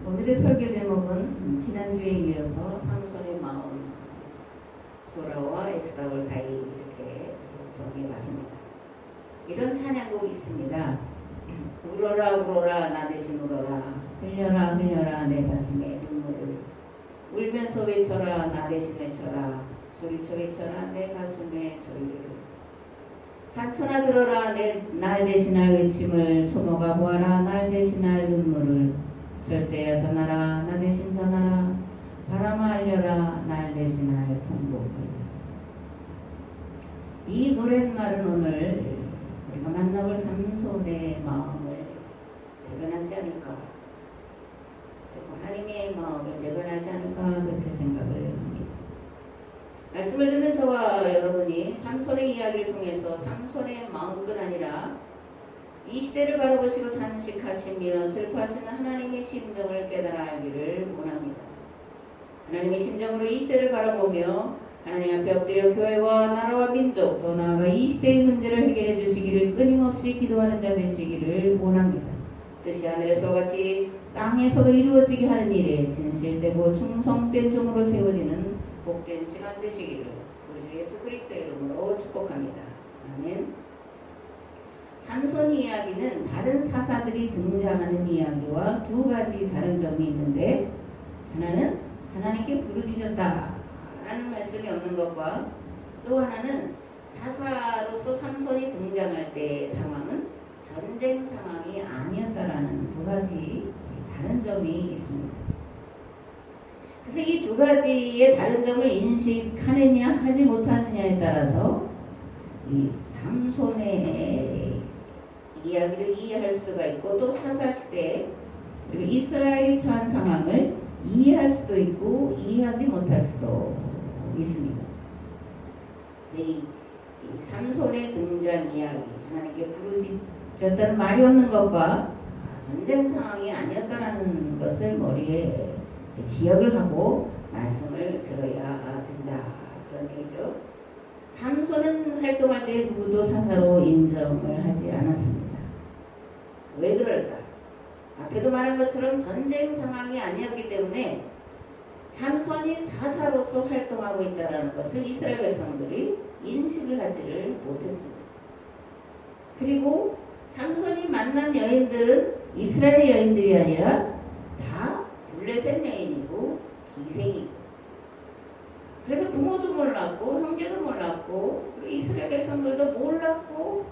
오늘의 설교 제목은 지난주에 이어서 삼손의 마음, 소라와 에스다올 사이 이렇게 정리해봤습니다. 이런 찬양곡이 있습니다. 울어라 울어라 나 대신 울어라, 흘려라 흘려라 내 가슴에 눈물을, 울면서 외쳐라 나 대신 외쳐라, 소리쳐 외쳐라 내 가슴에 조이를. 산천아 들어라 날 대신할 외침을, 초모가 보아라 날 대신할 눈물을, 절세야 전하라 나 대신 전하라, 바람아 알려라 날 대신할 통곡을. 이 노랫말은 오늘 우리가 만나볼 삼손의 마음을 대변하지 않을까, 그리고 하나님의 마음을 대변하지 않을까, 그렇게 생각을 합니다. 말씀을 듣는 저와 여러분이 삼손의 이야기를 통해서 삼손의 마음뿐 아니라 이 시대를 바라보시고 단식하시며 슬퍼하시는 하나님의 심정을 깨달아 알기를 원합니다. 하나님의 심정으로 이 시대를 바라보며 하나님 앞에 엎드려 교회와 나라와 민족, 또 나아가 이 시대의 문제를 해결해 주시기를 끊임없이 기도하는 자 되시기를 원합니다. 뜻이 하늘에서 같이 땅에서도 이루어지게 하는 일에 진실되고 충성된 종으로 세워지는 복된 시간 되시기를 우리 주 예수 그리스도의 이름으로 축복합니다. 아멘. 삼손 이야기는 다른 사사들이 등장하는 이야기와 두 가지 다른 점이 있는데, 하나는 하나님께 부르짖었다 라는 말씀이 없는 것과, 또 하나는 사사로서 삼손이 등장할 때의 상황은 전쟁 상황이 아니었다라는 두 가지 다른 점이 있습니다. 그래서 이 두 가지의 다른 점을 인식하느냐 하지 못하느냐에 따라서 이 삼손의 이야기를 이해할 수가 있고, 또 사사시대 그리고 이스라엘이 처한 상황을 이해할 수도 있고 이해하지 못할 수도 있습니다. 이 삼손의 등장 이야기, 하나님께 부르짖었다는 말이 없는 것과 전쟁 상황이 아니었다는 것을 머리에 기억을 하고 말씀을 들어야 된다, 그런 얘기죠. 삼손은 활동할 때 누구도 사사로 인정을 하지 않았습니다. 왜 그럴까? 앞에도 말한 것처럼 전쟁 상황이 아니었기 때문에 삼손이 사사로서 활동하고 있다는 것을 이스라엘 백성들이 인식을 하지를 못했습니다. 그리고 삼손이 만난 여인들은 이스라엘 여인들이 아니라 다 블레셋 여인이고 기생이고, 그래서 부모도 몰랐고 형제도 몰랐고 그리고 이스라엘 백성들도 몰랐고,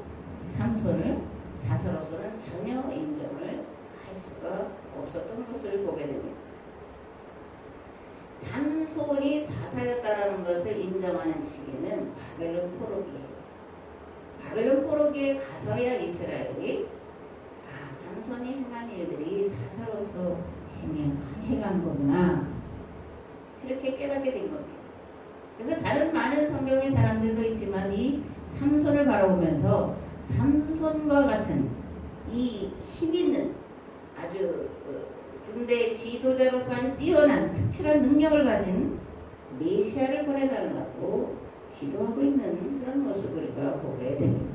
삼손을 사사로서는 전혀 인정을 할 수가 없었던 것을 보게 됩니다. 삼손이 사사였다라는 것을 인정하는 시기는 바벨론 포로기예요. 바벨론 포로기에 가서야 이스라엘이 삼손이 행한 일들이 사사로서 행한 거구나, 그렇게 깨닫게 된 겁니다. 그래서 다른 많은 성경의 사람들도 있지만 이 삼손을 바라보면서 삼손과 같은 이 힘있는 아주 군대 지도자로서 아주 뛰어난 특출한 능력을 가진 메시아를 보내달라고 기도하고 있는 그런 모습을 우리가 보게 됩니다.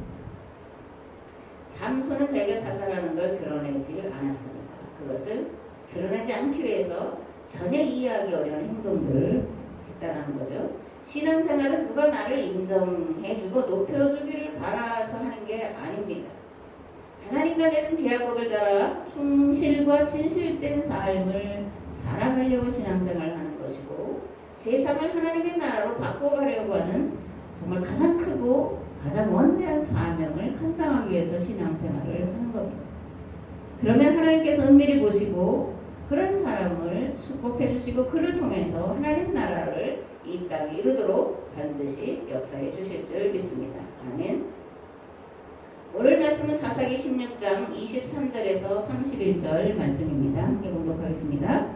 삼손은 자기가 사사라는 걸 드러내지 않았습니다. 그것을 드러내지 않기 위해서 전혀 이해하기 어려운 행동들을 했다는 거죠. 신앙생활은 누가 나를 인정해주고 높여주기를 바라서 하는 게 아닙니다. 하나님과 맺은 계약법을 따라 충실과 진실된 삶을 살아가려고 신앙생활을 하는 것이고, 세상을 하나님의 나라로 바꿔가려고 하는 정말 가장 크고 가장 원대한 사명을 감당하기 위해서 신앙생활을 하는 겁니다. 그러면 하나님께서 은밀히 보시고 그런 사람을 축복해 주시고 그를 통해서 하나님 나라를 이 땅에 이루도록 반드시 역사해 주실 줄 믿습니다. 아멘. 오늘 말씀은 사사기 16장 23절에서 31절 말씀입니다. 함께 봉독하겠습니다.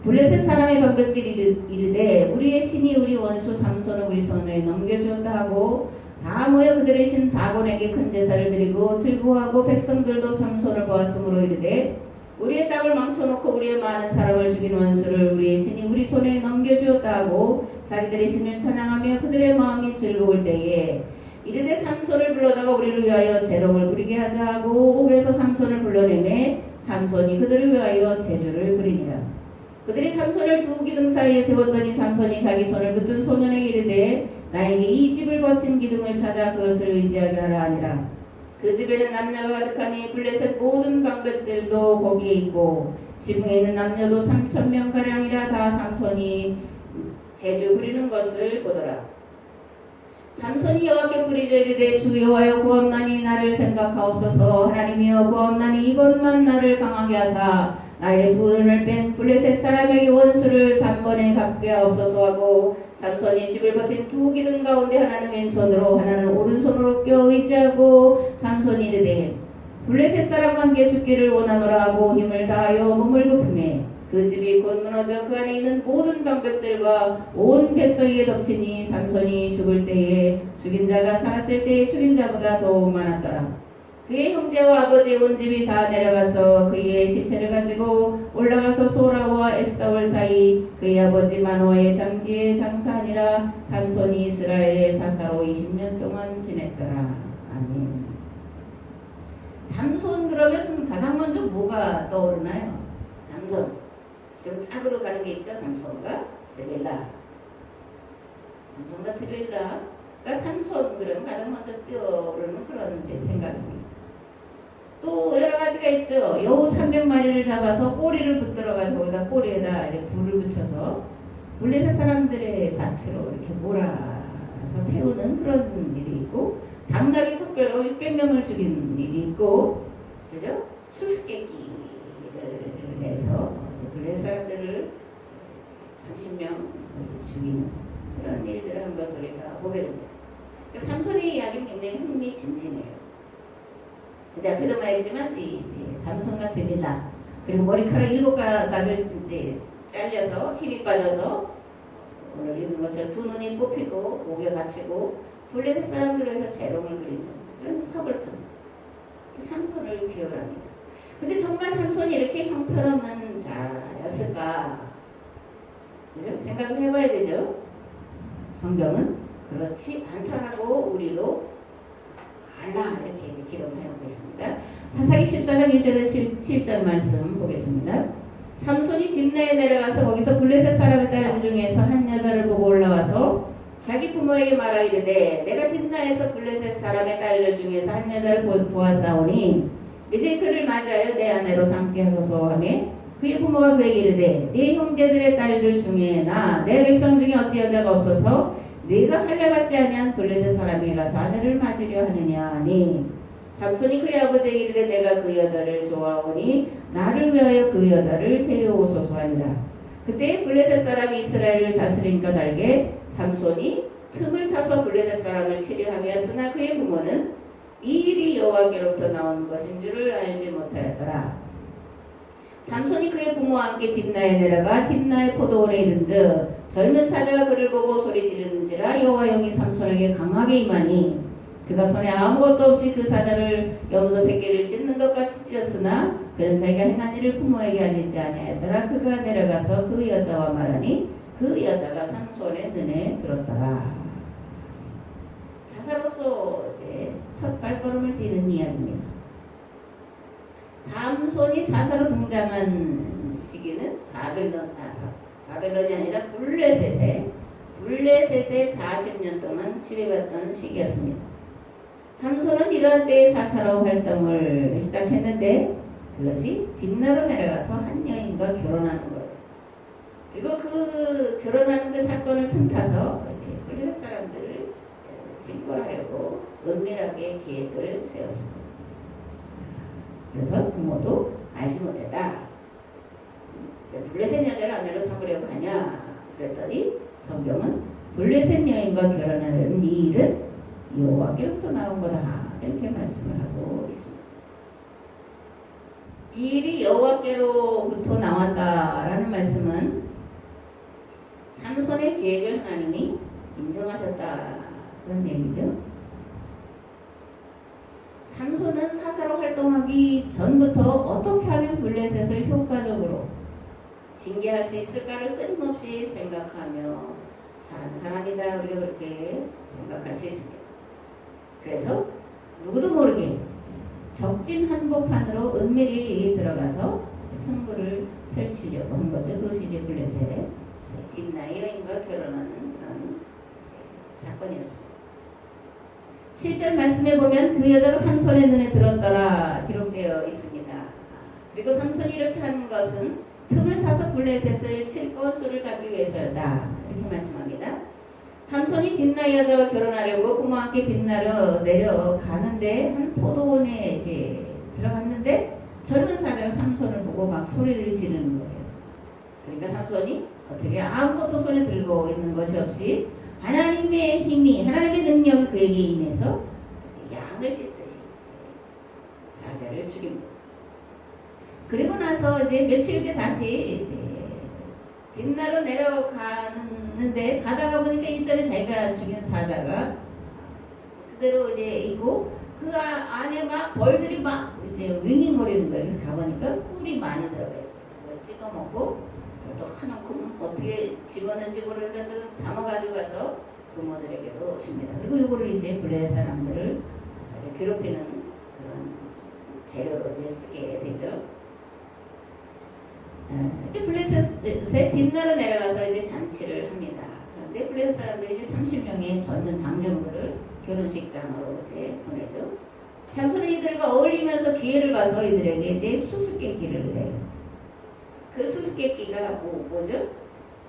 블레셋 사람의 방백들이 이르되 우리의 신이 우리 원수 삼손을 우리 손에 넘겨주었다 하고 다 모여 그들의 신 다곤에게 큰 제사를 드리고 즐거워하고, 백성들도 삼손을 보았으므로 이르되 우리의 땅을 망쳐놓고 우리의 많은 사람을 죽인 원수를 우리의 신이 우리 손에 넘겨주었다 하고 자기들의 신을 찬양하며 그들의 마음이 즐거울 때에 이르되 삼손을 불러다가 우리를 위하여 재롱을 부리게 하자 하고 옥에서 삼손을 불러내매 삼손이 그들을 위하여 제주를 부리니라. 그들이 삼손을 두 기둥 사이에 세웠더니 삼손이 자기 손을 붙든 소년에게 이르되 나에게 이 집을 버틴 기둥을 찾아 그것을 의지하게 하라 하니라. 그 집에는 남녀가 가득하니 블레셋 모든 방백들도 거기에 있고 지붕에 있는 남녀도 3,000명가량이라. 다 삼손이 제주 부리는 것을 보더라. 삼손이 여호와께 부르짖어 이르되 주 여호와여 구원나니 나를 생각하옵소서. 하나님이여 구원나니 이것만 나를 강하게 하사 나의 두 눈을 뺀 블레셋 사람에게 원수를 단번에 갚게 하옵소서 하고 삼손이 집을 버틴 두 기둥 가운데 하나는 왼손으로 하나는 오른손으로 껴 의지하고 삼손이 이르되 블레셋 사람과 함께 죽기를 원하노라 하고 힘을 다하여 몸을 굽히매 그 집이 곧 무너져 그 안에 있는 모든 방백들과 온 백성에게 덮치니 삼손이 죽을 때에 죽인 자가 살았을 때에 죽인 자보다 더욱 많았더라. 그의 형제와 아버지의 온 집이 다 내려가서 그의 시체를 가지고 올라가서 소라와 에스다올 사이 그의 아버지 마노아의 장지에 장사하니라. 삼손이 이스라엘의 사사로 20년 동안 지냈더라. 아멘. 삼손 그러면 가장 먼저 뭐가 떠오르나요? 삼손. 그럼 짝으로 가는 게 있죠. 삼손과 드릴라. 삼손과 드릴라. 그러니까 삼손 그러면 가장 먼저 떠오르는 그런 제 생각입니다. 또 여러 가지가 있죠. 여우 300마리를 잡아서 꼬리를 붙들어가지고 거기다 꼬리에다 이제 불을 붙여서 블레셋 사람들의 밭으로 이렇게 몰아서 태우는 그런 일이 있고, 당나귀 특별로 600명을 죽인 일이 있고, 그죠? 수수께끼를 내서 블레셋 사람들을 30명 죽이는 그런 일들을 한 것을 우리가 보게 됩니다. 그러니까 삼손의 이야기는 굉장히 흥미진진해요. 근데 앞에도 말했지만 이제 삼손과 드릴라, 그리고 머리카락 7가닥을 잘려서 힘이 빠져서 오늘 읽은 것처럼 두 눈이 뽑히고 목에 갇히고 블레셋 사람들에서 재롱을 부리는 그런 서글픈 삼손을 기억합니다. 근데 정말 삼손이 이렇게 형편없는 자였을까? 그죠? 생각을 해봐야 되죠. 성경은 그렇지 않다라고 우리로 알라 이렇게 이제 기록을 해놓고 있습니다. 사사기 14장 1절에서 7절 말씀 보겠습니다. 삼손이 딥나에 내려가서 거기서 블레셋 사람의 딸들 중에서 한 여자를 보고 올라와서 자기 부모에게 말하이르되 내가 딥나에서 블레셋 사람의 딸들 중에서 한 여자를 보았사오니 이제 그를 맞이하여 내 아내로 삼게 하소서 하며 그의 부모가 그에게 이르되 네 형제들의 딸들 중에 나 내 백성 중에 어찌 여자가 없어서 네가 할례받지 아니한 블레셋 사람에게 가서 아내를 맞으려 하느냐 하니 삼손이 그의 아버지에게 이르되 내가 그 여자를 좋아하오니 나를 위하여 그 여자를 데려오소서 하니라. 그때 블레셋 사람이 이스라엘을 다스리니까 달게 삼손이 틈을 타서 블레셋 사람을 치려하였으나 그의 부모는 이 일이 여호와께로부터 나온 것인 줄을 알지 못하였더라. 삼손이 그의 부모와 함께 딥나에 내려가 딥나의 포도원에 이른즉 젊은 사자가 그를 보고 소리 지르는지라 여호와 영이 삼손에게 강하게 임하니 그가 손에 아무것도 없이 그 사자를 염소 새끼를 찢는 것 같이 찢었으나 그는 자기가 행한 일을 부모에게 알리지 아니하였더라. 그가 내려가서 그 여자와 말하니 그 여자가 삼손의 눈에 들었더라. 사사로서 이제 첫 발걸음을 띄는 이야기입니다. 삼손이 사사로 등장한 시기는 바벨론이 아니라 블레셋에 40년 동안 지배받던 시기였습니다. 삼손은 이러한 때에 사사로 활동을 시작했는데 그것이 딥나로 내려가서 한 여인과 결혼하는 거예요. 그리고 그 결혼하는 그 사건을 틈타서 이제 블레셋 사람들을 징벌하려고 은밀하게 계획을 세웠습니다. 그래서 부모도 알지 못했다. 블레셋 여자를 아내로 삼으려고 하냐 그랬더니 성경은 블레셋 여인과 결혼하려는 이 일은 여호와께로부터 나온 거다 이렇게 말씀을 하고 있습니다. 이 일이 여호와께로부터 나왔다라는 말씀은 삼손의 계획을 하나님이 인정하셨다 그런 얘기죠. 삼손은 사사로 활동하기 전부터 어떻게 하면 블레셋을 효과적으로 징계할 수 있을까를 끊임없이 생각하며 산 사람이다. 우리가 그렇게 생각할 수 있습니다. 그래서 누구도 모르게 적진 한복판으로 은밀히 들어가서 승부를 펼치려고 한 거죠. 그것이 이제 블레셋의 딥나의 여인과 결혼하는 그런 사건이었습니다. 7절 말씀에 보면 그 여자가 삼손의 눈에 들었더라 기록되어 있습니다. 그리고 삼손이 이렇게 하는 것은 틈을 타서 블레셋을 칠 건수를 잡기 위해서였다. 이렇게 말씀합니다. 삼손이 딥나의 여자와 결혼하려고 부모와 함께 뒷나라 내려가는데 한 포도원에 이제 들어갔는데 젊은 사자가 삼손을 보고 막 소리를 지르는 거예요. 그러니까 삼손이 어떻게 아무것도 손에 들고 있는 것이 없이 하나님의 힘이, 하나님의 능력이 그에게 임해서 양을 찢듯이 사자를 죽인 거예요. 그리고 나서 이제 며칠 뒤에 다시 이제 뒷날로 내려가는데 가다가 보니까 일전에 자기가 죽인 사자가 그대로 이제 있고 그 안에 막 벌들이 막 이제 윙윙거리는 거예요. 그래서 가보니까 꿀이 많이 들어가 있어요. 그래서 찍어 먹고 또 하나큼 어떻게 집었는지 모르는데 담아가지고 가서 부모들에게도 줍니다. 그리고 이거를 이제 블레셋 사람들을 사실 괴롭히는 그런 재료로 이제 쓰게 되죠. 이제 블레셋의 뒷나라 내려가서 이제 잔치를 합니다. 그런데 블레셋 사람들이 이제 30명의 젊은 장정들을 결혼식장으로 이제 보내죠. 삼손은 이들과 어울리면서 기회를 봐서 이들에게 이제 수수께끼를 내요. 그 수수께끼가 뭐죠?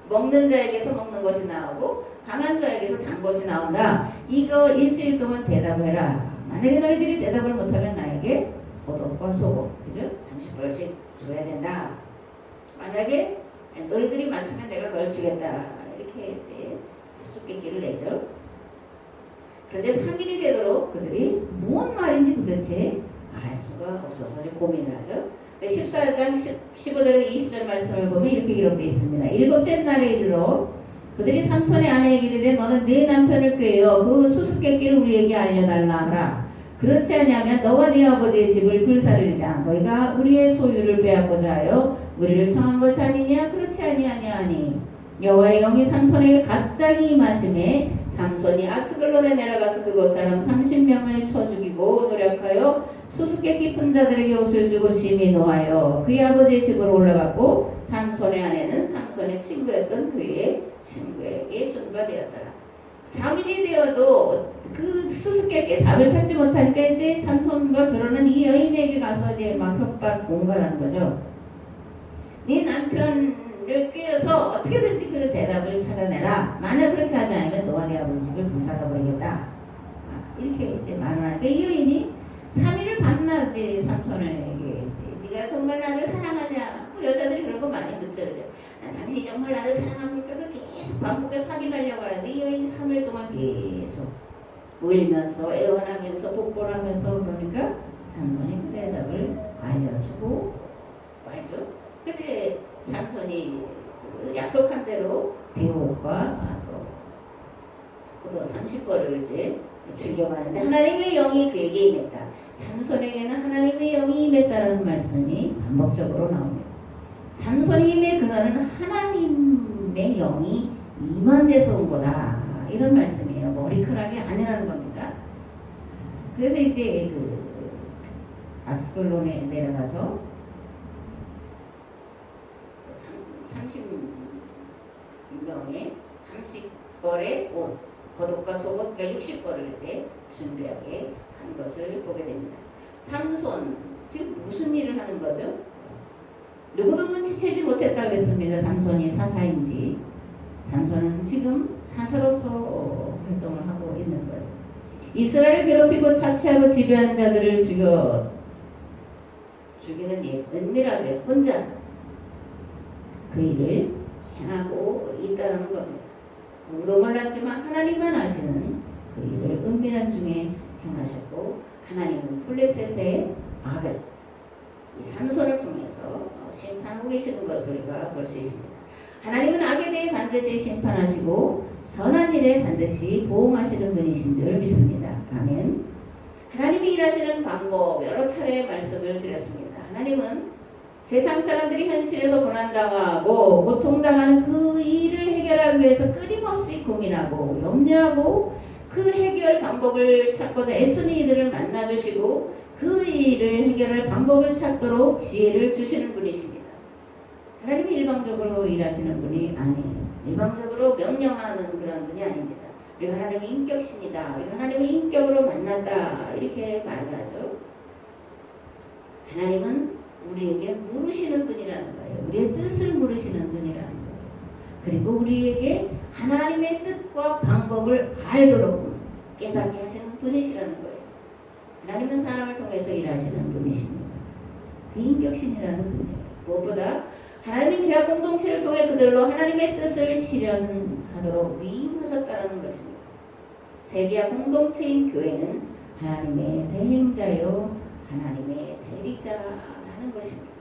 먹는 자에게서 먹는 것이 나오고 강한 자에게서 단 것이 나온다. 이거 일주일 동안 대답해라. 만약에 너희들이 대답을 못하면 나에게 고독과 소금, 그죠? 30벌씩 줘야 된다. 만약에 너희들이 맞추면 내가 그걸 주겠다. 이렇게 이제 수수께끼를 내죠. 그런데 3일이 되도록 그들이 무슨 말인지 도대체 알 수가 없어서 고민을 하죠. 14장 15절에서 20절 말씀을 보면 이렇게 기록되어 있습니다. 일곱째 날에 이르러 그들이 삼손의 아내에게 이르되 너는 네 남편을 꾀어 그 수수께끼를 우리에게 알려달라 하라. 그렇지 아니하면 너와 네 아버지의 집을 불사르리라. 너희가 우리의 소유를 빼앗고자 하여 우리를 청한 것이 아니냐? 그렇지 아니하니 여호와의 영이 삼손에게 갑자기 임하심에 삼손이 아스글론에 내려가서 그곳 사람 30명을 쳐 죽이고 노력하여 수수께끼 푼 자들에게 옷을 주고 심히 노하여 그의 아버지의 집으로 올라갔고 삼손의 아내는 삼손의 친구였던 그의 친구에게 전가되었더라. 3일이 되어도 그 수수께끼 답을 찾지 못하니까 이제 삼손과 결혼한 이 여인에게 가서 이제 막 협박 공갈하는 거죠. 네 남편을 꾀어서 어떻게든지 그 대답을 찾아내라. 만약 그렇게 하지 않으면 너와 네 아버지 집을 불사다 버리겠다. 이렇게 이제 말을 하니까 이 여인이 3일을 밤낮 삼손에게 이제 네가 정말 나를 사랑하냐? 그 여자들이 그런 거 많이 묻죠. 당신이 정말 나를 사랑합니까? 계속 반복해서 확인하려고 하는데 이 여인이 3일 동안 계속 울면서 애원하면서 복벌하면서 그러니까 삼손이 그 대답을 알려주고 말죠. 그래서 삼손이 약속한 대로 비옷과 또 30벌을 이제 즐겨가는데 하나님의 영이 그에게 임했다. 삼손에게는 하나님의 영이 임했다라는 말씀이 반복적으로 나옵니다. 삼손의 힘의 근원은 하나님의 영이 임한 데서 온 거다. 이런 말씀이에요. 머리카락이 아니라는 겁니다. 그래서 이제 그 아스글론에 내려가서 30명의 30벌의 옷, 겉옷과 속옷, 그러니까 60벌을 이제 준비하게 한 것을 보게 됩니다. 삼손, 지금 무슨 일을 하는 거죠? 누구도 눈치채지 못했다고 했습니다. 삼손이 사사인지. 삼손은 지금 사사로서 활동을 하고 있는 거예요. 이스라엘을 괴롭히고 착취하고 지배하는 자들을 죽이는 일, 은밀하게 혼자 그 일을 행하고 있다는 겁니다. 누구도 몰랐지만 하나님만 아시는 그 일을 은밀한 중에 행하셨고 하나님은 블레셋의 악을 이 삼손을 통해서 심판하고 계시는 것을 우리가 볼 수 있습니다. 하나님은 악에 대해 반드시 심판하시고 선한 일에 반드시 보응하시는 분이신 줄 믿습니다. 아멘. 하나님이 일하시는 방법 여러 차례 말씀을 드렸습니다. 하나님은 세상 사람들이 현실에서 고난당하고 고통당하는 그 일을 해결하기 위해서 끊임없이 고민하고 염려하고 그 해결 방법을 찾고자 애쓰는 이들을 만나주시고 그 일을 해결할 방법을 찾도록 지혜를 주시는 분이십니다. 하나님이 일방적으로 일하시는 분이 아니에요. 일방적으로 명령하는 그런 분이 아닙니다. 우리가 하나님의 인격신이다. 우리가 하나님의 인격으로 만났다. 이렇게 말을 하죠. 하나님은 우리에게 물으시는 분이라는 거예요. 우리의 뜻을 물으시는 분이라는 거예요. 그리고 우리에게 하나님의 뜻과 방법을 알도록 깨닫게 하시는 분이시라는 거예요. 하나님은 사람을 통해서 일하시는 분이십니다. 그 인격신이라는 분이에요. 무엇보다 하나님의 계약 공동체를 통해 그들로 하나님의 뜻을 실현하도록 위임하셨다는 것입니다. 세계약 공동체인 교회는 하나님의 대행자요 하나님의 대리자라는 것입니다.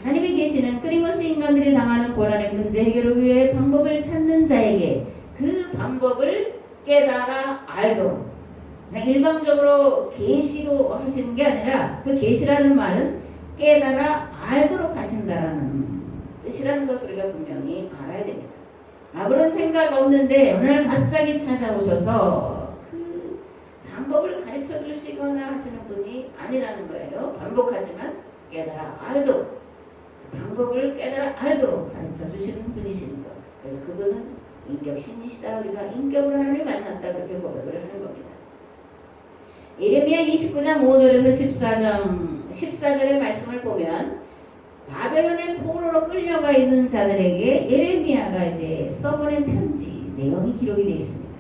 하나님의 계시는 끊임없이 인간들이 당하는 고난의 문제 해결을 위해 방법을 찾는 자에게 그 방법을 깨달아 알도록, 그냥 일방적으로 계시로 하시는 게 아니라 그 계시라는 말은 깨달아 알도록 하신다라는 뜻이라는 것을 우리가 분명히 알아야 됩니다. 아무런 생각 없는데 어느 날 갑자기 찾아오셔서 그 방법을 가르쳐 주시거나 하시는 분이 아니라는 거예요. 반복하지만 깨달아 알도록, 그 방법을 깨달아 알도록 가르쳐 주시는 분이시는 것. 그래서 그분은 인격신이시다. 우리가 인격으로 하나님을 만났다. 그렇게 고백을 하는 겁니다. 예레미야 29장 5절에서 14절의 말씀을 보면 바벨론의 포로로 끌려가 있는 자들에게 예레미야가 이제 써보낸 편지 내용이 기록이 되어 있습니다.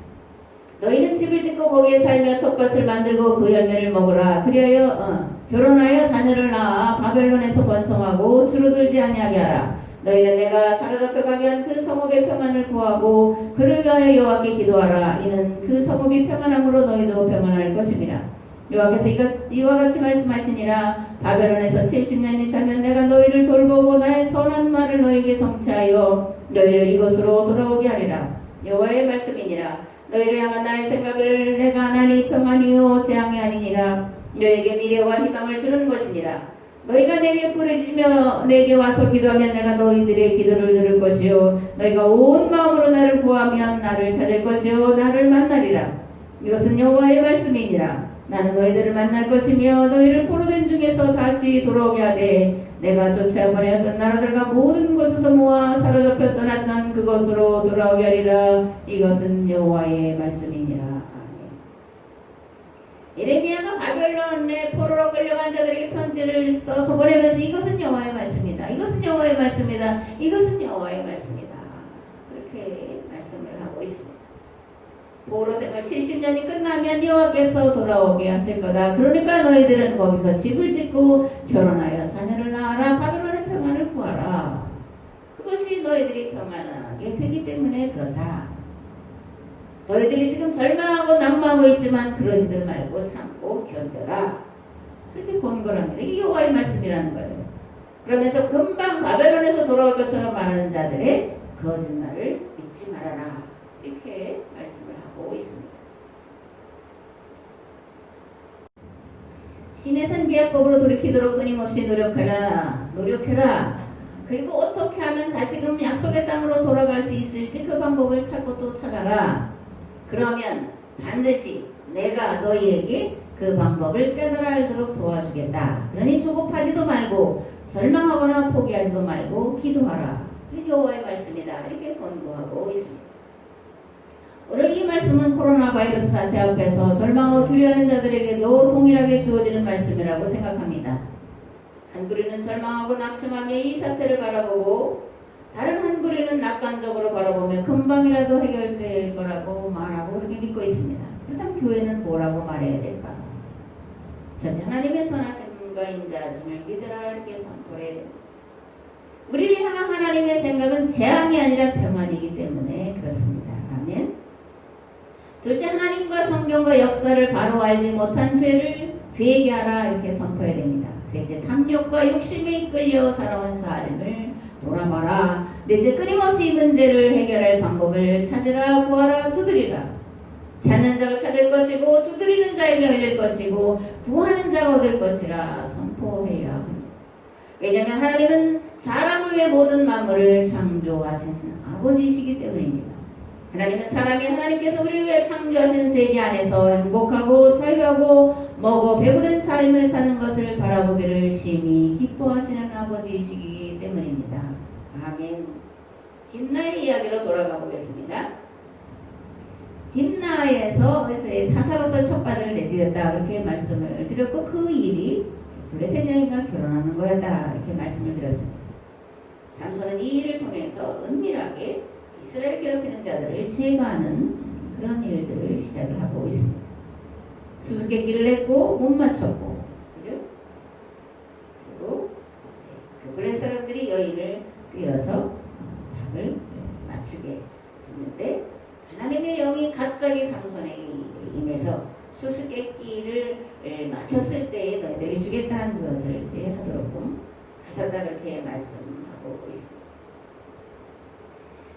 너희는 집을 짓고 거기에 살며 텃밭을 만들고 그 열매를 먹으라. 그리하여 결혼하여 자녀를 낳아 바벨론에서 번성하고 주로들지 아니하게 하라. 너희는 내가 사로잡혀 가면 그 성읍의 평안을 구하고 그를 위하여 여호와께 기도하라. 이는 그 성읍이 평안함으로 너희도 평안할 것입니다. 여호와께서 이와 같이 말씀하시니라. 바벨론에서 70년이 차면 내가 너희를 돌보고 나의 선한 말을 너희에게 성취하여 너희를 이곳으로 돌아오게 하리라. 여호와의 말씀이니라. 너희를 향한 나의 생각을 내가 하나니 평안이요 재앙이 아니니라. 너희에게 미래와 희망을 주는 것이니라. 너희가 내게 부르짖으며 내게 와서 기도하면 내가 너희들의 기도를 들을 것이요 너희가 온 마음으로 나를 구하면 나를 찾을 것이요 나를 만나리라. 이것은 여호와의 말씀이니라. 나는 너희들을 만날 것이며 너희를 포로된 중에서 다시 돌아오게 하되 내가 쫓아 보내었던 나라들과 모든 곳에서 모아 사로잡혀 떠났던 그곳으로 돌아오게 하리라. 이것은 여호와의 말씀이니라. 아멘. 예레미야가 바벨론의 포로로 끌려간 자들에게 편지를 써서 보내면서 이것은 여호와의 말씀이다. 이것은 여호와의 말씀이다. 이것은 여호와의 말씀이다. 그렇게 말씀을 하고 있습니다. 포로 생활 70년이 끝나면 여호와께서 돌아오게 하실 거다. 그러니까 너희들은 거기서 집을 짓고 결혼하여 자녀를 낳아라. 바벨론의 평안을 구하라. 그것이 너희들이 평안하게 되기 때문에 그렇다. 너희들이 지금 절망하고 난무하고 있지만 그러지들 말고 참고 견뎌라. 그렇게 권고합니다. 이게 여호와의 말씀이라는 거예요. 그러면서 금방 바벨론에서 돌아올 것처럼 말하는 자들의 거짓말을 믿지 말아라. 이렇게 말씀을 하고 있습니다. 신의 선계약법으로 돌이키도록 끊임없이 노력해라. 그리고 어떻게 하면 다시금 약속의 땅으로 돌아갈 수 있을지 그 방법을 찾고 또 찾아라. 그러면 반드시 내가 너희에게 그 방법을 깨달아 알도록 도와주겠다. 그러니 조급하지도 말고 절망하거나 포기하지도 말고 기도하라. 이게 여호와의 말씀이다. 이렇게 권고하고 있습니다. 오늘 이 말씀은 코로나 바이러스 사태 앞에서 절망하고 두려워하는 자들에게도 동일하게 주어지는 말씀이라고 생각합니다. 한 부류는 절망하고 낙심하며 이 사태를 바라보고 다른 한 부류는 낙관적으로 바라보며 금방이라도 해결될 거라고 말하고 그렇게 믿고 있습니다. 그렇다면 교회는 뭐라고 말해야 될까? 저지 하나님의 선하심과 인자하심을 믿으라 이렇게 선포를 해야 됩니다. 우리를 향한 하나님의 생각은 재앙이 아니라 평안이기 때문에 그렇습니다. 아멘. 둘째, 하나님과 성경과 역사를 바로 알지 못한 죄를 회개하라 이렇게 선포해야 됩니다. 셋째, 탐욕과 욕심에 이끌려 살아온 삶을 돌아봐라. 넷째, 끊임없이 이 문제를 해결할 방법을 찾으라. 구하라. 두드리라. 찾는 자가 찾을 것이고 두드리는 자에게 열릴 것이고 구하는 자가 얻을 것이라 선포해야 합니다. 왜냐하면 하나님은 사람을 위해 모든 만물을 창조하신 아버지이시기 때문입니다. 하나님은 사람이 하나님께서 우리를 위해 창조하신 세계 안에서 행복하고 자유하고 먹어 배부른 삶을 사는 것을 바라보기를 심히 기뻐하시는 아버지이시기 때문입니다. 아멘. 딥나의 이야기로 돌아가 보겠습니다. 딥나에서 사사로서 첫 발을 내디뎠다 이렇게 말씀을 드렸고, 그 일이 블레셋 여인과 결혼하는 거였다 이렇게 말씀을 드렸습니다. 삼손은 이 일을 통해서 은밀하게 이스라엘 괴롭히는 자들을 제거하는 그런 일들을 시작을 하고 있습니다. 수수께끼를 했고 못 맞췄고, 그죠? 그리고 그 블레셋 사람들이 여인을 꿰어서 답을 맞추게 했는데, 하나님의 영이 갑자기 삼손에게 임해서 수수께끼를 맞췄을 때에 너희들에게 주겠다는 것을 이제 하도록 하셨다 그렇게 말씀하고 있습니다.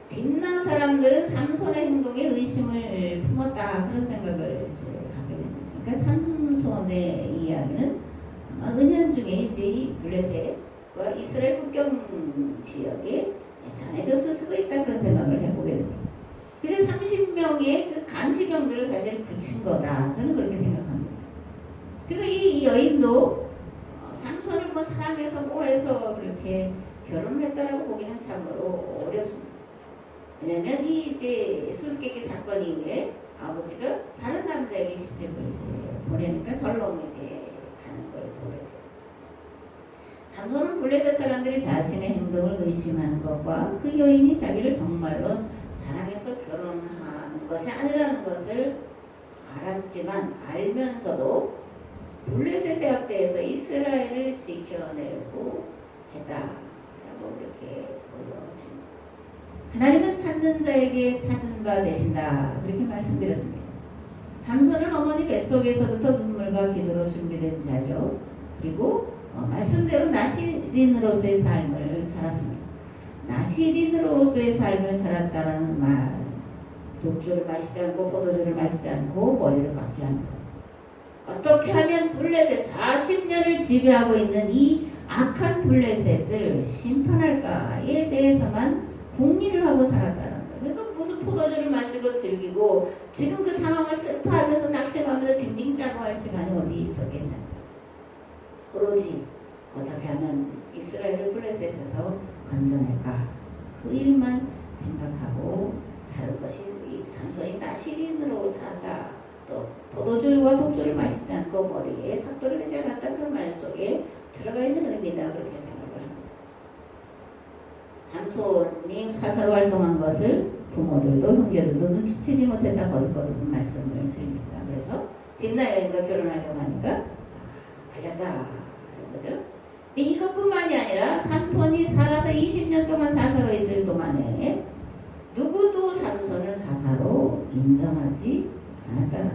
딥나 사람들은 삼손의 행동에 의심을 품었다 그런 생각을 갖게 됩니다. 그러니까 삼손의 이야기는 아마 은연중에 이제 이 블레셋과 이스라엘 국경 지역에 전해졌을 수도 있다 그런 생각을 해보게 됩니다. 그래서 30명의 그 감시병들을 사실 붙인 거다 저는 그렇게 생각합니다. 그리고 이 여인도 삼손을 뭐 사랑해서 뭐 해서 그렇게 결혼을 했다라고 보기는 참으로 어렵습니다. 왜냐면 이 이제 수수께끼 사건 이후에 아버지가 다른 남자에게 시집을 보내니까 덜렁 이제 가는 걸 보게 돼요. 삼손은 블레셋 사람들이 자신의 행동을 의심하는 것과 그 여인이 자기를 정말로 사랑해서 결혼하는 것이 아니라는 것을 알았지만, 알면서도 블레셋의 압제에서 이스라엘을 지켜내려고 했다라고 이렇게 보여집니다. 하나님은 찾는 자에게 찾은 바 되신다 그렇게 말씀드렸습니다. 삼손은 어머니 뱃속에서부터 눈물과 기도로 준비된 자죠. 그리고 말씀대로 나시린으로서의 삶을 살았습니다. 나시린으로서의 삶을 살았다라는 말, 독주를 마시지 않고 포도주를 마시지 않고 머리를 깎지 않고, 어떻게 하면 블레셋 40년을 지배하고 있는 이 악한 블레셋을 심판할까에 대해서만 궁리를 하고 살았다는 거예요. 그러니까 무슨 포도주를 마시고 즐기고 지금 그 상황을 슬퍼하면서 낙심하면서 징징 짜고 할 시간이 어디 있었겠냐. 오로지 어떻게 하면 이스라엘을 블레셋에서 건져낼까, 그 일만 생각하고 살 것이 이 삼손이 나시린으로 살았다. 또 포도주와 독주를 마시지 않고 머리에 삭도를 대지 않았다. 그런 말 속에 들어가 있는 의미다 그렇게 생각을 합니다. 삼손이 사사로 활동한 것을 부모들도 형제들도 눈치채지 못했다 거듭거듭 말씀을 드립니다. 그래서 딥나 여인과 결혼하려고 하니까 걸렸다 하는 거죠. 이것뿐만이 아니라 삼손이 살아서 20년 동안 사사로 있을 동안에 누구도 삼손을 사사로 인정하지 않았다는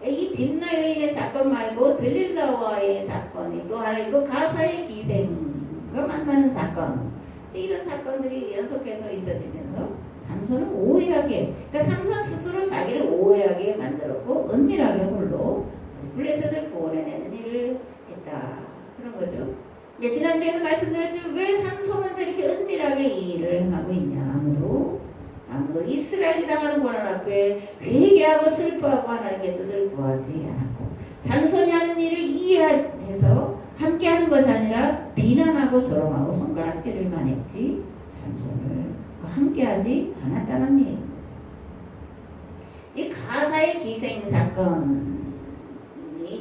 거예요. 이 딥나 여인의 사건 말고 들릴라와의 사건이 또 하나 있고, 가사의 기생과 만나는 사건, 이런 사건들이 연속해서 있어지면서 삼손을 오해하게, 그러니까 삼손 스스로 자기를 오해하게 만들었고 은밀하게 홀로 블레셋을 구원해내는 일을 했다 그런 거죠. 지난주에도 말씀드렸지만 왜 삼손은 저렇게 은밀하게 이 일을 행하고 있냐. 아무도 이스라엘이 당하는 고난 앞에 회개하고 슬퍼하고 하나님의 뜻을 구하지 않았고, 삼손이 하는 일을 이해해서 함께하는 것이 아니라 비난하고 조롱하고 손가락질을만 했지 삼손을 함께하지 않았다는 얘기입니다. 이 가사의 기생 사건이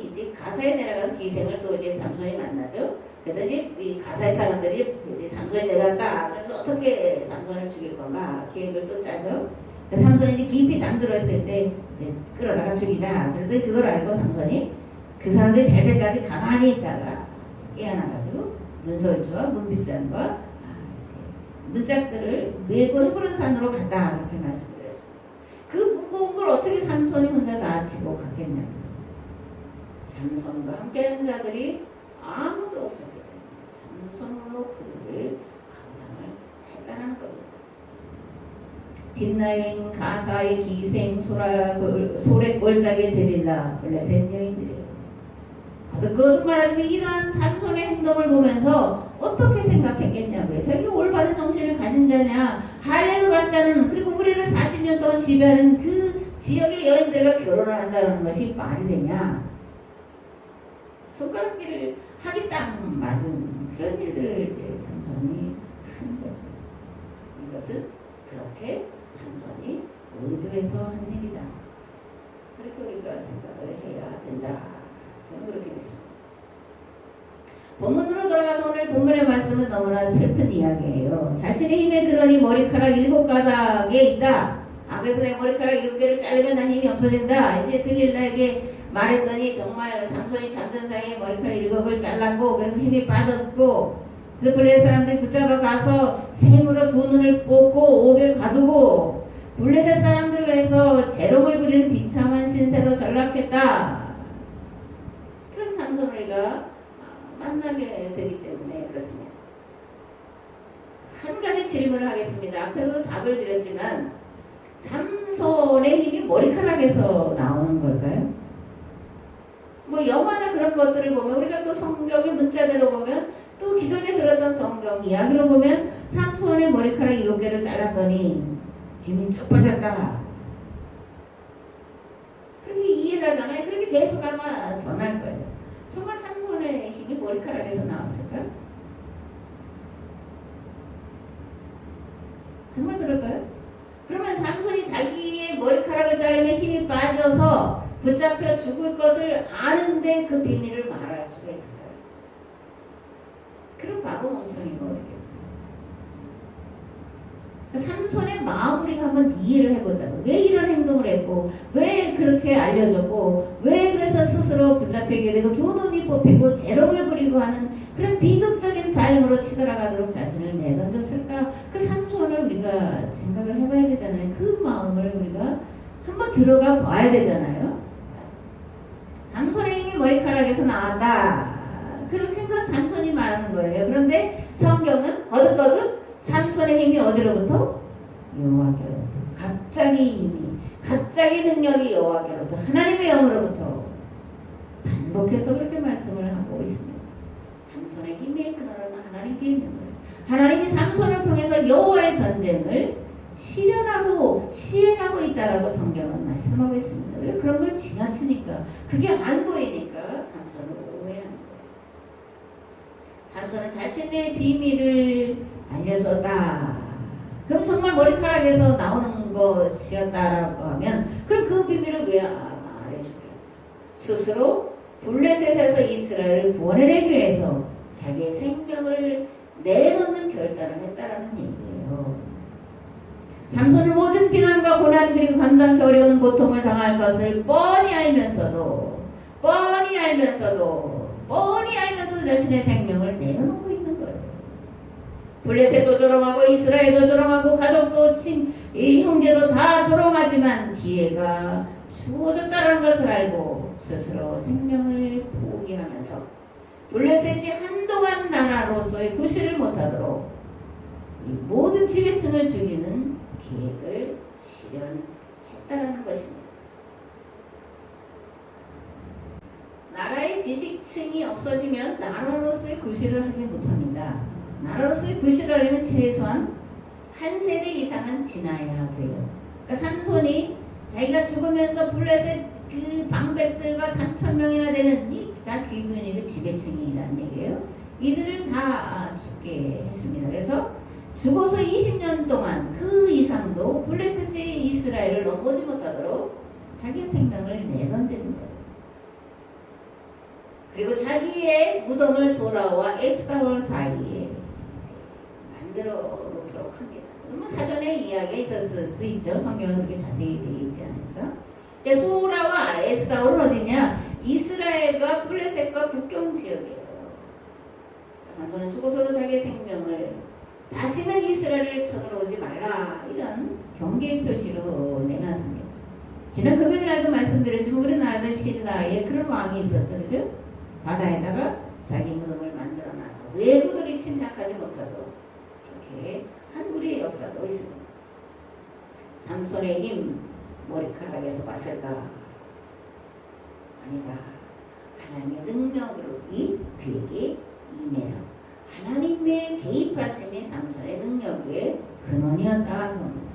이제 가사에 내려가서 기생을 또 이제 삼손이 만나죠. 그래서 이제 이 가사의 사람들이 이제 삼손이 내려왔다. 그래서 어떻게 삼손을 죽일 건가 계획을 또 짜죠. 삼손이 이제 깊이 잠들어 있을 때 이제 끌어다가 죽이자. 그래서 그걸 알고 삼손이 그 사람들이 잘 때까지 가만히 있다가 깨어나가지고 문설주와 문빗장과 문짝들을 메고 헤브론 산으로 갔다 이렇게 말씀드렸습니다. 그 무거운 걸 어떻게 삼손이 혼자 다 지고 갔겠냐고. 삼손과 함께하는 자들이 아무도 없었기 때문에 삼손으로 그 일을 감당을 했다는 겁니다. 딥나 여인, 가사의 기생, 소래 꼴짝의 데릴라, 블레셋 여인들이에요. 거듭 말하자면 이러한 삼손의 행동을 보면서 어떻게 생각했겠냐고요. 자기가 올바른 정신을 가진 자냐, 할례도 받지 않은, 그리고 우리를 40년 동안 지배하는 그 지역의 여인들과 결혼을 한다는 것이 말이 되냐. 손가락질을 하기 딱 맞은 그런 일들을 이제 삼손이 한 거죠. 이것은 그렇게 삼손이 의도해서 한 일이다. 그렇게 우리가 생각을 해야 된다. 저는 그렇게 믿습니다. 본문으로 돌아가서 오늘 본문의 말씀은 너무나 슬픈 이야기예요. 자신의 힘에 그러니 머리카락 7가닥에 있다. 그래서 내 머리카락 7개를 자르면 난 힘이 없어진다. 이제 들릴라에게 말했더니 정말 삼손이 잠든 사이에 머리카락 7을 잘랐고, 그래서 힘이 빠졌고, 그래서 블레셋 사람들이 붙잡아 가서 샘으로 두 눈을 뽑고 옥에 가두고, 블레셋 사람들을 위해서 재롱을 부리는 비참한 신세로 전락했다. 그런 삼손을 우리가 만나게 되기 때문에 그렇습니다. 한 가지 질문을 하겠습니다. 앞에서 답을 드렸지만 삼손의 힘이 머리카락에서 나오는 걸까요? 뭐 영화나 그런 것들을 보면, 우리가 또 성경의 문자대로 보면, 또 기존에 들었던 성경 이야기로 보면 삼손의 머리카락 7개를 잘랐더니 힘이 쭉 빠졌다. 그렇게 이해를 하잖아요. 그렇게 계속 아마 전할 거예요. 정말 삼손의 힘이 머리카락에서 나왔을까? 정말 그럴까요? 그러면 삼손이 자기의 머리카락을 자르면 힘이 빠져서 붙잡혀 죽을 것을 아는데 그 비밀을 말할 수가 있을까요? 그런 바보 멍청이가 어디 있겠어요? 삼손의 마음을 우리가 한번 이해를 해보자고. 왜 이런 행동을 했고, 왜 그렇게 알려졌고, 왜 그래서 스스로 붙잡히게 되고 두 눈이 뽑히고 재롱을 부리고 하는 그런 비극적인 삶으로 치달아가도록 자신을 내던졌을까? 그 삼손을 우리가 생각을 해봐야 되잖아요. 그 마음을 우리가 한번 들어가 봐야 되잖아요. 삼손의 힘이 머리카락에서 나왔다. 그렇게 그 삼손이 말하는 거예요. 그런데 성경은 거듭거듭 삼손의 힘이 어디로부터? 여호와께로부터. 갑자기 능력이 여호와께로부터, 하나님의 영으로부터 반복해서 그렇게 말씀을 하고 있습니다. 삼손의 힘의 근원은 하나님께 있는 거예요. 하나님이 삼손을 통해서 여호와의 전쟁을 실현하고 시행하고 있다라고 성경은 말씀하고 있습니다. 우리가 그런 걸 지나치니까, 그게 안 보이니까 삼손을 오해하는 거예요. 삼손은 자신의 비밀을 알려줬다. 그럼 정말 머리카락에서 나오는 것이었다라고 하면, 그럼 그 비밀을 왜 말해줄까요? 스스로 블레셋에서 이스라엘을 구원해내기 위해서 자기의 생명을 내놓는 결단을 했다라는 얘기예요. 삼손은 모든 비난과 고난 그리고 감당하기 어려운 고통을 당할 것을 뻔히 알면서도 자신의 생명을 내려놓고 있는 거예요. 블레셋도 조롱하고 이스라엘도 조롱하고 가족도 이 형제도 다 조롱하지만 기회가 주어졌다는 것을 알고 스스로 생명을 포기하면서 블레셋이 한동안 나라로서의 구실을 못하도록 이 모든 지배층을 죽이는 계획을 실현했다는 것입니다. 나라의 지식층이 없어지면 나라로서의 구실을 하지 못합니다. 나라로서의 구실을 하려면 최소한 한 세대 이상은 지나야 돼요. 그러니까 삼손이 자기가 죽으면서 블레셋 그 방백들과 3,000명이나 되는 다 귀분이 그 지배층이라는 얘기예요. 이들을 다 죽게 했습니다. 그래서 죽어서 20년 동안 그 이상도 블레셋이 이스라엘을 넘보지 못하도록 자기의 생명을 내던지는 거예요. 그리고 자기의 무덤을 소라와 에스타올 사이에 만들어 놓도록 합니다. 뭐 사전에 이야기가 있었을 수 있죠. 성경은 그렇게 자세히 되어 있지 않으니까. 근데 소라와 에스타올은 어디냐? 이스라엘과 블레셋과 국경 지역이에요. 삼손은 죽어서도 자기의 생명을 다시는 이스라엘을 쳐들어오지 말라, 이런 경계의 표시로 내놨습니다. 지난 금요일 날도 말씀드렸지만 우리나라도 신라에 그런 왕이 있었죠. 그죠? 바다에다가 자기 무덤을 만들어놔서 외구들이 침략하지 못하도록 그렇게 한 우리의 역사도 있습니다. 삼손의 힘 머리카락에서 봤을까? 아니다. 하나님의 능력으로 그에게 임해서 하나님의 개입하심이 삼손의 능력의 근원이었다 하는 겁니다.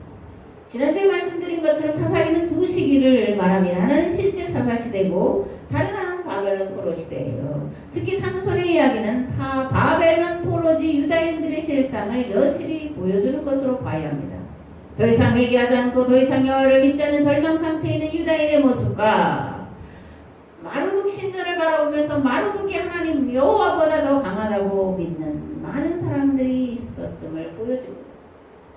지난주에 말씀드린 것처럼 사사기는 두 시기를 말합니다. 하나는 실제 사사시대고 다른 하나는 바벨론 포로 시대예요. 특히 삼손의 이야기는 바벨론 포로지 유다인들의 실상을 여실히 보여주는 것으로 봐야 합니다. 더 이상 회개하지 않고 더 이상 여호와를 믿지 않는 절망 상태에 있는 유다인의 모습과 마루둑 신전을 바라보면서 마루둑이 하나님 여호와보다 더 강하다고 믿는 많은 사람들이 있었음을 보여줍니다.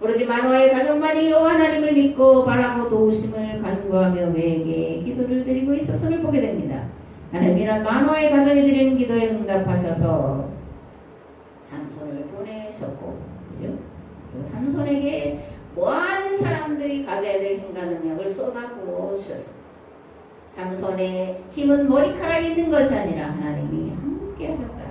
오로지 마노아의 가족만이 여호와 하나님을 믿고 바라고 도우심을 간구하며 회개 기도를 드리고 있었음을 보게 됩니다. 하나님은 마노아의 가정에 드리는 기도에 응답하셔서 삼손을 보내셨고, 그죠? 그리고 삼손에게 많은 사람들이 가져야 될 힘과 능력을 쏟아부어 주셨습니다. 삼손의 힘은 머리카락이 있는 것이 아니라 하나님이 함께 하셨다.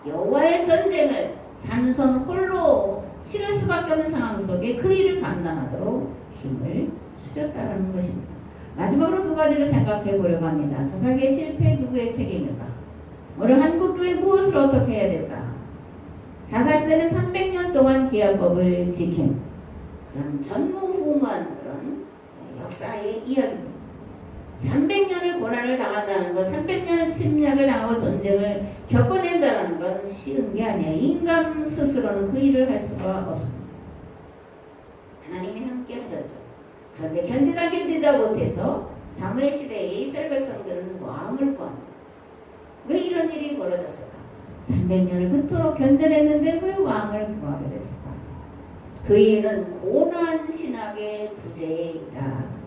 여호와의 전쟁을 삼손 홀로 치를 수밖에 없는 상황 속에 그 일을 감당하도록 힘을 주셨다는 것입니다. 마지막으로 두 가지를 생각해 보려고 합니다. 사사기의 실패 누구의 책임일까? 오늘 한국교회 무엇을 어떻게 해야 될까? 사사시대는 300년 동안 기아법을 지킨 그런 전무후무한 그런 역사의 이야기입니다. 300년을 고난을 당한다는 것, 300년을 침략을 당하고 전쟁을 겪어낸다는 건 쉬운 게 아니에요. 인간 스스로는 그 일을 할 수가 없습니다. 하나님이 함께 하셨죠. 그런데 견디다 못해서 사무엘 시대에 이스라엘 백성들은 왕을 구합니다. 왜 이런 일이 벌어졌을까? 300년을 그토록 견뎌냈는데 왜 왕을 구하게 됐을까? 그 이유는 고난 신학의 부재에 있다.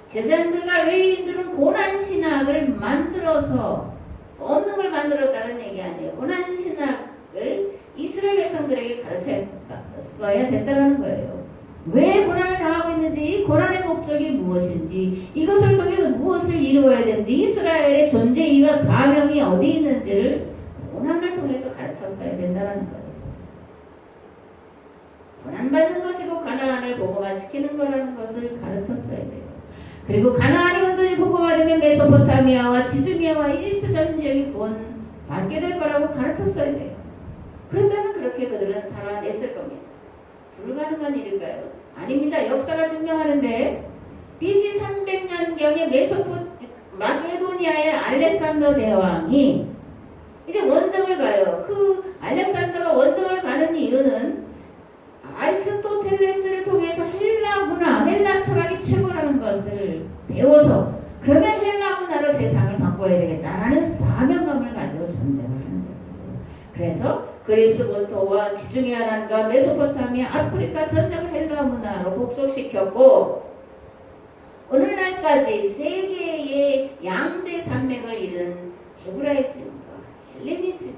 제사장들과 레위인들은 고난 신학을 만들어서 없는 걸 만들었다는 얘기 아니에요. 고난 신학을 이스라엘 백성들에게 가르쳤어야 됐다는 거예요. 왜 고난을 당하고 있는지, 이 고난의 목적이 무엇인지, 이것을 통해서 무엇을 이루어야 되는지, 이스라엘의 존재 이유와 사명이 어디 있는지를 고난을 통해서 가르쳤어야 된다는 거예요. 고난받는 것이고 가나안을 복음화시키는 거라는 것을 가르쳤어야 돼요. 그리고 가나안이 온전히 복음화되면 메소포타미아와 지주미아와 이집트 전 지역이 구원받게 될 거라고 가르쳤어야 돼요. 그렇다면 그렇게 그들은 살아냈을 겁니다. 불가능한 일일까요? 아닙니다. 역사가 증명하는데 BC 300년경에 마게도니아의 알렉산더 대왕이 이제 원정을 가요. 그 알렉산더가 원정을 가는 이유는 아리스토텔레스를 통해서 헬라 문화, 헬라 철학이 최고라는 것을 배워서 그러면 헬라 문화로 세상을 바꿔야 되겠다라는 사명감을 가지고 전쟁을 하는 거예요. 그래서 그리스 본토와 지중해 연안과 메소포타미아, 아프리카 전역을 헬라 문화로 복속시켰고 오늘날까지 세계의 양대 산맥을 이루는 헤브라이즘과 헬레니즘,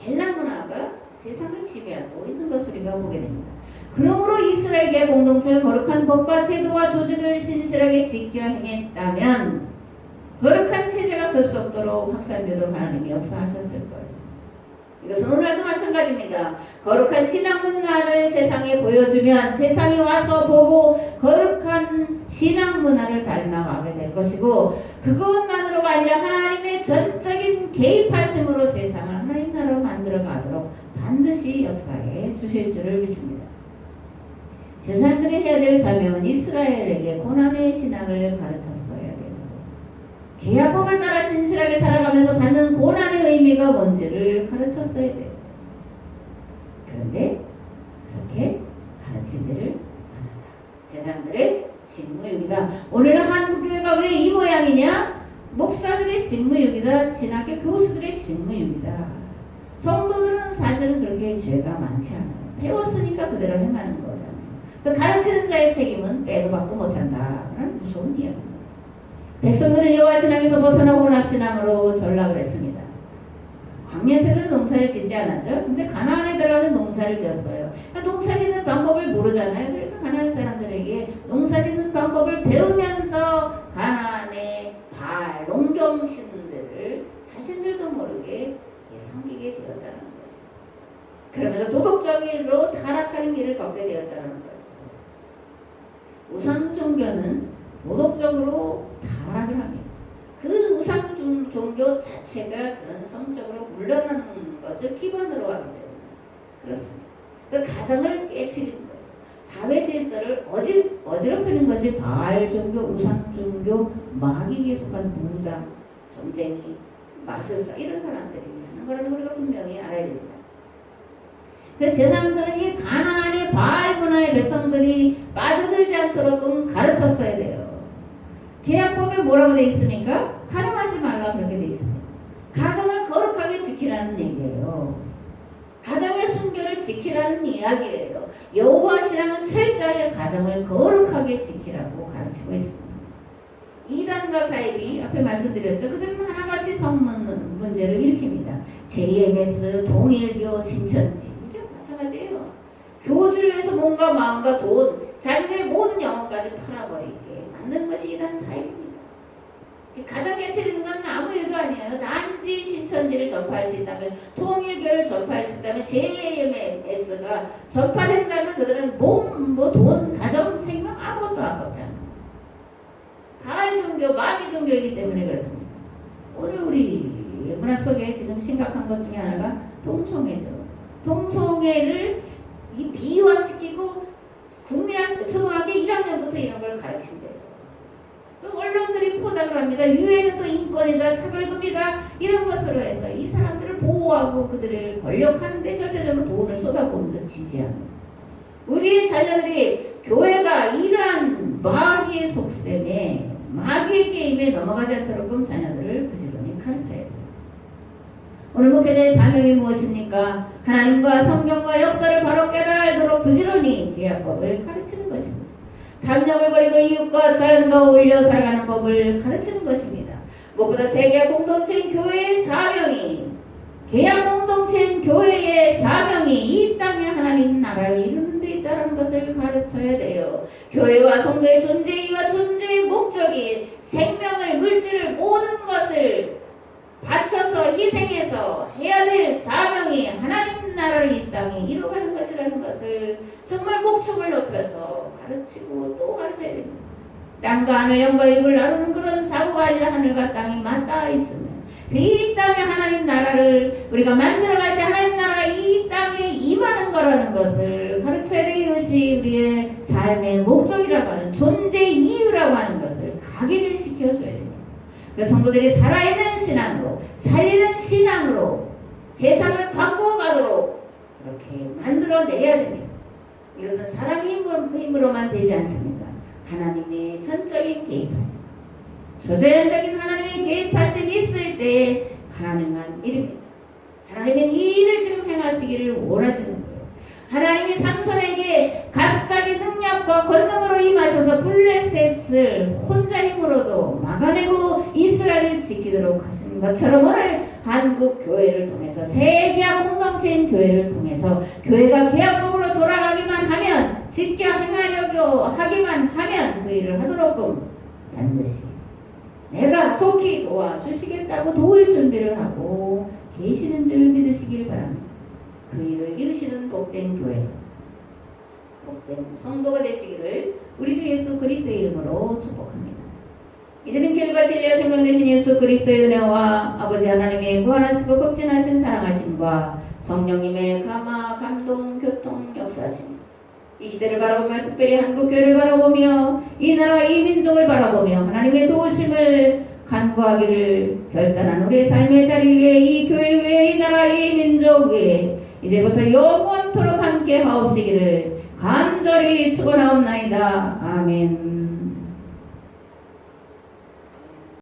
헬라 문화가 세상을 지배하고 있는 것을 우리가 보게 됩니다. 그러므로 이스라엘계 공동체의 거룩한 법과 제도와 조직을 신실하게 지켜 행했다면 거룩한 체제가 급속도로 확산되도록 하나님이 역사하셨을 거예요. 이것은 오늘도 마찬가지입니다. 거룩한 신앙 문화를 세상에 보여주면 세상이 와서 보고 거룩한 신앙 문화를 닮아가게 될 것이고 그것만으로가 아니라 하나님의 전적인 개입하심으로 세상을 하나님 나라로 만들어가도록 반드시 역사해 주실 줄을 믿습니다. 제사장들이 해야 될 사명은 이스라엘에게 고난의 신앙을 가르쳤어야 되고 계약법을 따라 신실하게 살아가면서 받는 고난의 의미가 뭔지를 가르쳤어야 돼요. 그런데 그렇게 가르치지를 않았다. 제사장들의 직무유기다. 오늘 한국교회가 왜 이 모양이냐? 목사들의 직무유기다. 신학교 교수들의 직무유기다. 성도들은 사실은 그렇게 죄가 많지 않아요. 배웠으니까 그대로 행하는 거잖아요. 그 가르치는 자의 책임은 빼도 박도 못한다. 라는 무서운 이야기입니다. 백성들은 여호와 신앙에서 벗어나고 혼합신앙으로 전락을 했습니다. 광야에서는 농사를 짓지 않았죠. 근데 가나안에 들어가는 농사를 지었어요. 그러니까 농사 짓는 방법을 모르잖아요. 그러니까 가나안 사람들에게 농사 짓는 방법을 배우면서 가나안의 바알, 농경신들을 자신들도 모르게 섬기게 되었다는 거예요. 그러면서 도덕적으로 타락하는 길을 걷게 되었다는 거예요. 우상 종교는 도덕적으로 타락을 합니다. 그 우상 종교 자체가 그런 성적으로 물러나는 것을 기본으로 하기 때문에 그렇습니다. 그 가정을 깨트리는 거예요. 사회 질서를 어지럽히는 것이 바알 종교, 우상 종교, 마귀에 속한 무당, 점쟁이, 마술사 이런 사람들이 하는 거를 우리가 분명히 알아야 됩니다. 그래서 제 사람들은 이 가나안의 바알 문화의 백성들이 빠져들지 않도록 가르쳤어야 돼요. 계약법에 뭐라고 돼 있습니까? 가늠하지 말라 그렇게 돼 있습니다. 가정을 거룩하게 지키라는 얘기예요. 가정의 순결을 지키라는 이야기예요. 여호와 신앙은 철저하게 가정을 거룩하게 지키라고 가르치고 있습니다. 이단과 사입이 앞에 말씀드렸죠. 그들은 하나같이 성문 문제를 일으킵니다. JMS, 동일교, 신천지 이게 마찬가지예요. 교주를 위해서 몸과 마음과 돈, 자기들의 모든 영혼까지 팔아버리게 만든 것이 이단 사입입니다. 가장 깨트리는 건 아무 일도 아니에요. 단지 신천지를 전파할 수 있다면, 통일교를 전파할 수 있다면, JMS가 전파된다면 그들은 몸, 돈, 가정, 생명 아무것도 아깝잖아요. 바알 종교, 마귀 종교이기 때문에 그렇습니다. 오늘 우리 문화 속에 지금 심각한 것 중에 하나가 동성애죠. 동성애를 비화시키고 초등학교 1학년부터 이런 걸 가르친대요. 언론들이 포장을 합니다. 유엔은 또 인권이다, 차별금이다 이런 것으로 해서 이 사람들을 보호하고 그들을 권력하는데 절대적으로 돈을 쏟아부으면서 지지합니다. 우리의 자녀들이 교회가 이러한 마귀의 속셈에 마귀의 게임에 넘어가지 않도록 자녀들을 부지런히 가르쳐야 돼요. 오늘 목회자의 사명이 무엇입니까? 하나님과 성경과 역사를 바로 깨달아 알도록 부지런히 계약법을 가르치는 것입니다. 탐욕을 버리고 이웃과 자연과 어울려 살아가는 법을 가르치는 것입니다. 무엇보다 세계 공동체인 교회의 사명이, 계약 공동체인 교회의 사명이 이 땅에 하나님 나라를 이루는 데 있다는 것을 가르쳐야 돼요. 교회와 성도의 존재이와 존재의 목적이 생명을, 물질을, 모든 것을 바쳐서 희생해서 해야 될 사명이 하나님 나라를 이 땅에 이루어가는 것이라는 것을 정말 목적을 높여서 가르치고 또 가르쳐야 됩니다. 땅과 하늘, 영과 육을 나누는 그런 사고가 아니라 하늘과 땅이 맞닿아 있으면 이 땅에 하나님 나라를 우리가 만들어갈 때 하나님 나라가 이 땅에 임하는 거라는 것을 가르쳐야 되는 것이 우리의 삶의 목적이라고 하는 존재 이유라고 하는 것을 각인을 시켜줘야 됩니다. 그래서 성도들이 살아있는 신앙으로, 살리는 신앙으로 세상을 바꿔가도록 그렇게 만들어내야 됩니다. 이것은 사람의 힘으로만 되지 않습니다. 하나님의 전적인 개입하심, 초자연적인 하나님의 개입하심이 있을 때 가능한 일입니다. 하나님은 이 일을 지금 행하시기를 원하시는 거예요. 하나님이 삼손에게 갑자기 능력과 권능으로 임하셔서 블레셋을 혼자 힘으로도 막아내고 이스라엘을 지키도록 하신 것처럼 오늘 한국 교회를 통해서 세계화 공동체인 교회를 통해서 교회가 계약법으로 돌아가기만 하면 지켜 행하려고 하기만 하면 그 일을 하도록 반드시 내가 속히 도와주시겠다고 도울 준비를 하고 계시는 줄 믿으시길 바랍니다. 그 일을 이루시는 복된 교회, 복된 성도가 되시기를 우리 주 예수 그리스도의 이름으로 축복합니다. 이제는 길과 진리와 생명 되신 예수 그리스도의 은혜와 아버지 하나님의 무한하시고 극진하신 사랑하심과 성령님의 감화, 감동, 교통, 역사하심, 이 시대를 바라보며 특별히 한국교회를 바라보며 이 나라 이 민족을 바라보며 하나님의 도우심을 간구하기를 결단한 우리의 삶의 자리 위에 이 교회 위에 이 나라 이 민족 위에 이제부터 영원토록 함께 하옵시기를 간절히 축원하옵나이다. 아멘.